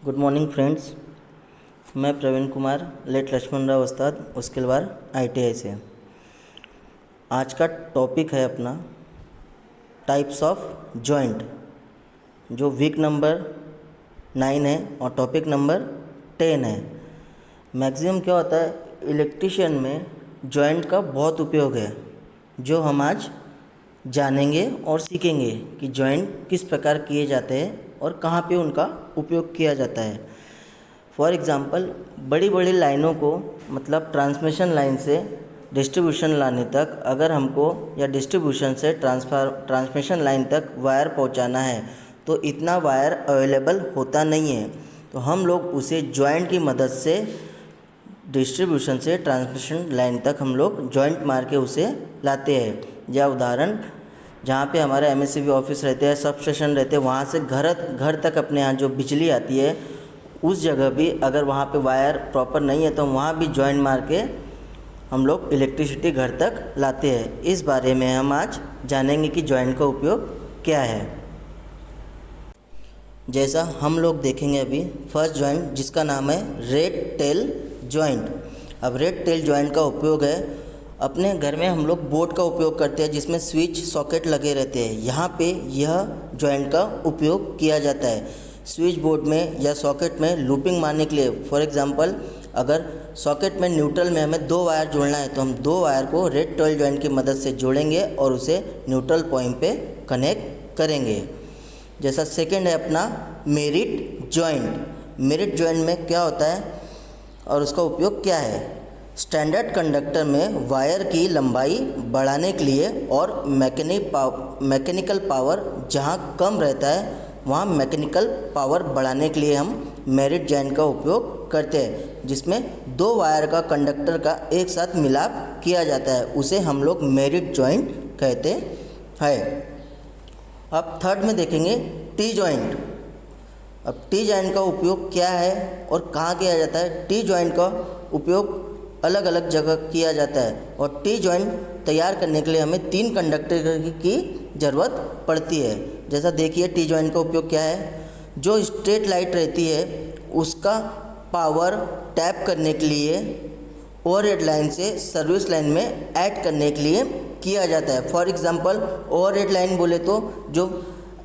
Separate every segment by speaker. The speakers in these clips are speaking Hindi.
Speaker 1: Good morning friends. मैं प्रवीण कुमार लेट लक्ष्मण राव उस्ताद उस्किलवार ITI से। आज का टॉपिक है अपना टाइप्स ऑफ जॉइंट, जो वीक नंबर 9 है और टॉपिक नंबर 10 है। मैक्सिमम क्या होता है, इलेक्ट्रिशियन में जॉइंट का बहुत उपयोग है, जो हम आज जानेंगे और सीखेंगे कि जॉइंट किस प्रकार किए जाते हैं और कहाँ पे उनका उपयोग किया जाता है। फॉर एग्ज़ाम्पल, बड़ी बड़ी लाइनों को, मतलब ट्रांसमिशन लाइन से डिस्ट्रीब्यूशन लाने तक अगर हमको, या डिस्ट्रीब्यूशन से ट्रांसमिशन लाइन तक वायर पहुंचाना है तो इतना वायर अवेलेबल होता नहीं है। तो हम लोग उसे जॉइंट की मदद से डिस्ट्रीब्यूशन से ट्रांसमिशन लाइन तक हम लोग जॉइंट मार के उसे लाते हैं। या उदाहरण, जहाँ पे हमारे MSCB ऑफिस रहते हैं, सब स्टेशन रहते हैं, वहाँ से घर तक अपने यहाँ जो बिजली आती है उस जगह भी अगर वहाँ पे वायर प्रॉपर नहीं है तो वहाँ भी जॉइंट मार के हम लोग इलेक्ट्रिसिटी घर तक लाते हैं। इस बारे में हम आज जानेंगे कि जॉइंट का उपयोग क्या है। जैसा हम लोग देखेंगे अभी, फर्स्ट जॉइंट जिसका नाम है रेड टेल जॉइंट। अब रेड टेल जॉइंट का उपयोग है, अपने घर में हम लोग बोर्ड का उपयोग करते हैं जिसमें स्विच सॉकेट लगे रहते हैं। यहाँ पे यह जॉइंट का उपयोग किया जाता है। स्विच बोर्ड में या सॉकेट में लूपिंग मारने के लिए, फॉर एग्जांपल अगर सॉकेट में न्यूट्रल में हमें 2 वायर जोड़ना है तो हम 2 वायर को रेड टेल जॉइंट की मदद से जोड़ेंगे और उसे न्यूट्रल पॉइंट पे कनेक्ट करेंगे। जैसा सेकेंड है अपना मेरिट जॉइंट। मेरिट जॉइंट में क्या होता है और उसका उपयोग क्या है? स्टैंडर्ड कंडक्टर में वायर की लंबाई बढ़ाने के लिए और मैकेनिकल पावर जहां कम रहता है वहां मैकेनिकल पावर बढ़ाने के लिए हम मेरिट जॉइंट का उपयोग करते हैं, जिसमें 2 वायर का कंडक्टर का एक साथ मिलाप किया जाता है। उसे हम लोग मेरिट जॉइंट कहते हैं। अब थर्ड में देखेंगे टी जॉइंट। अब टी जॉइंट का उपयोग क्या है और कहाँ किया जाता है? टी जॉइंट का उपयोग अलग अलग जगह किया जाता है और टी जॉइंट तैयार करने के लिए हमें 3 कंडक्टर की ज़रूरत पड़ती है। जैसा देखिए, टी जॉइंट का उपयोग क्या है? जो स्ट्रेट लाइट रहती है उसका पावर टैप करने के लिए ओवरहेड लाइन से सर्विस लाइन में ऐड करने के लिए किया जाता है। फॉर एग्जांपल, ओवरहेड लाइन बोले तो जो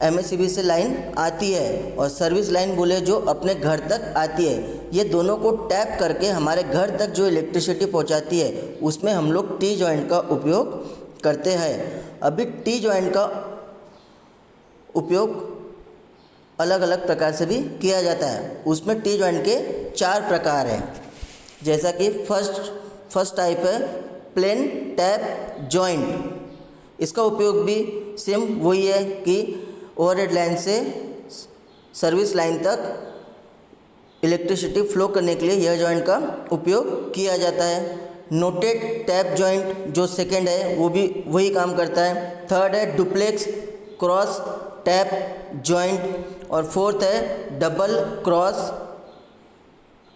Speaker 1: MSCB से लाइन आती है और सर्विस लाइन बोले जो अपने घर तक आती है, ये दोनों को टैप करके हमारे घर तक जो इलेक्ट्रिसिटी पहुंचाती है उसमें हम लोग टी जॉइंट का उपयोग करते हैं। अभी टी जॉइंट का उपयोग अलग अलग प्रकार से भी किया जाता है। उसमें टी जॉइंट के 4 प्रकार हैं। जैसा कि फर्स्ट टाइप है प्लेन टैप जॉइंट। इसका उपयोग भी सेम वही है कि ओवरहेड लाइन से सर्विस लाइन तक इलेक्ट्रिसिटी फ्लो करने के लिए यह जॉइंट का उपयोग किया जाता है। नोटेड टैप जॉइंट जो सेकंड है वो भी वही काम करता है। थर्ड है डुप्लेक्स क्रॉस टैप जॉइंट और फोर्थ है डबल क्रॉस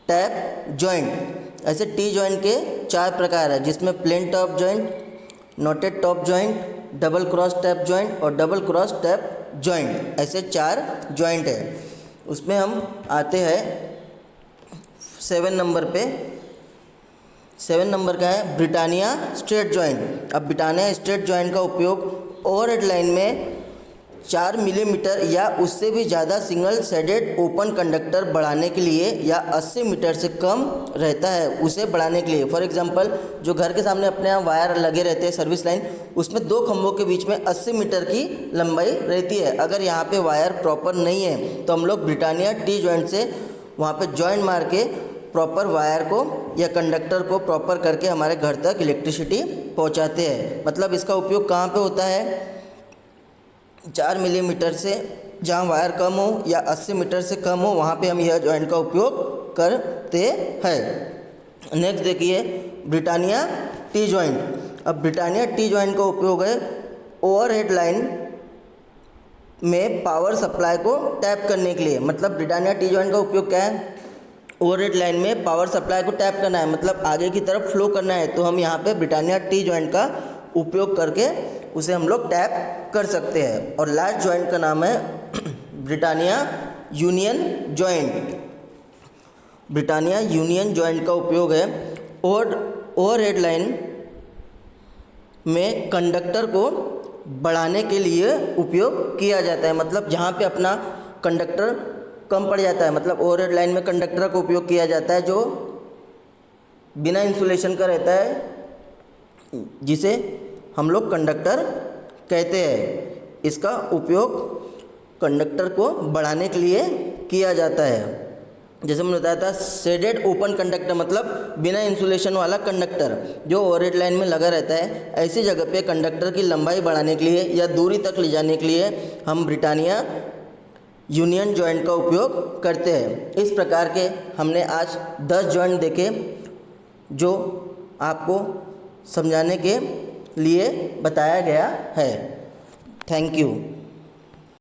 Speaker 1: टैप जॉइंट। ऐसे टी जॉइंट के 4 प्रकार है, जिसमें plain top joint, noted top joint, double cross tap joint और डबल क्रॉस टैप जॉइंट। ऐसे 4 जॉइंट है। उसमें हम आते हैं 7 नंबर पे। 7 नंबर का है ब्रिटानिया स्ट्रेट जॉइंट। अब ब्रिटानिया स्ट्रेट जॉइंट का उपयोग ओवरहेड लाइन में 4 मिलीमीटर या उससे भी ज़्यादा सिंगल सेडेड ओपन कंडक्टर बढ़ाने के लिए या 80 मीटर से कम रहता है उसे बढ़ाने के लिए। फॉर एग्जांपल, जो घर के सामने अपने यहाँ वायर लगे रहते हैं सर्विस लाइन, उसमें 2 खंभों के बीच में 80 मीटर की लंबाई रहती है। अगर यहाँ पे वायर प्रॉपर नहीं है तो हम लोग ब्रिटानिया टी जॉइंट से वहाँ पे जॉइंट मार के प्रॉपर वायर को या कंडक्टर को प्रॉपर करके हमारे घर तक इलेक्ट्रिसिटी पहुँचाते हैं। मतलब इसका उपयोग कहाँ पर होता है? 4 मिलीमीटर से जहाँ वायर कम हो या 80 मीटर से कम हो वहाँ पे हम यह जॉइंट का उपयोग करते हैं। नेक्स्ट देखिए ब्रिटानिया टी जॉइंट। अब ब्रिटानिया टी जॉइंट का उपयोग है ओवरहेड लाइन में पावर सप्लाई को टैप करने के लिए। मतलब ब्रिटानिया टी जॉइंट का उपयोग क्या है? ओवरहेड लाइन में पावर सप्लाई को टैप करना है, मतलब आगे की तरफ फ्लो करना है, तो हम यहाँ पे ब्रिटानिया टी जॉइंट का उपयोग करके उसे हम लोग टैप कर सकते हैं। और लास्ट जॉइंट का नाम है Britannia union joint. Britannia union joint का उपयोग है ओवरहेड लाइन में कंडक्टर को बढ़ाने के लिए उपयोग किया जाता है। मतलब जहाँ पे अपना कंडक्टर कम पड़ जाता है, मतलब ओवरहेड लाइन में कंडक्टर का उपयोग किया जाता है जो बिना इंसुलेशन का रहता है, जिसे हम लोग कंडक्टर कहते हैं। इसका उपयोग कंडक्टर को बढ़ाने के लिए किया जाता है। जैसे मैंने बताया था, शेडेड ओपन कंडक्टर मतलब बिना इंसुलेशन वाला कंडक्टर जो ओवरहेड लाइन में लगा रहता है। ऐसी जगह पे कंडक्टर की लंबाई बढ़ाने के लिए या दूरी तक ले जाने के लिए हम ब्रिटानिया यूनियन जॉइंट का उपयोग करते हैं। इस प्रकार के हमने आज 10 जॉइंट देखे जो आपको समझाने के लिए बताया गया है। Thank you.